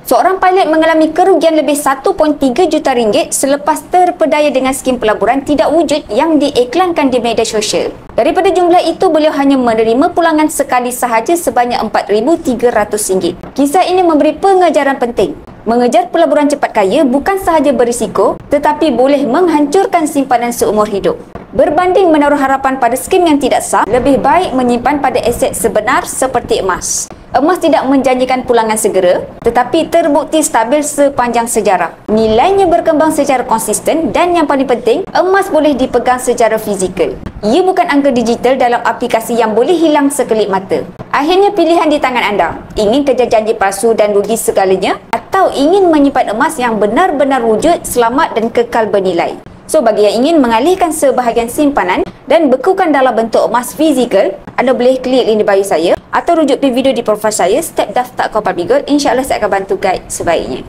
Seorang pilot mengalami kerugian lebih 1.3 juta ringgit selepas terpedaya dengan skim pelaburan tidak wujud yang diiklankan di media sosial. Daripada jumlah itu, beliau hanya menerima pulangan sekali sahaja sebanyak RM4,300. Kisah ini memberi pengajaran penting. Mengejar pelaburan cepat kaya bukan sahaja berisiko, tetapi boleh menghancurkan simpanan seumur hidup. Berbanding menaruh harapan pada skim yang tidak sah, lebih baik menyimpan pada aset sebenar seperti emas. Emas tidak menjanjikan pulangan segera, tetapi terbukti stabil sepanjang sejarah. Nilainya berkembang secara konsisten dan yang paling penting, emas boleh dipegang secara fizikal. Ia bukan angka digital dalam aplikasi yang boleh hilang sekelip mata. Akhirnya pilihan di tangan anda. Ingin kejar janji palsu dan rugi segalanya, atau ingin menyimpan emas yang benar-benar wujud, selamat dan kekal bernilai? So, bagi yang ingin mengalihkan sebahagian simpanan dan bekukan dalam bentuk emas fizikal, anda boleh klik link di bio saya atau rujuk video di profil saya, step daftar Corporate Bigol. InsyaAllah saya akan bantu guide sebaiknya.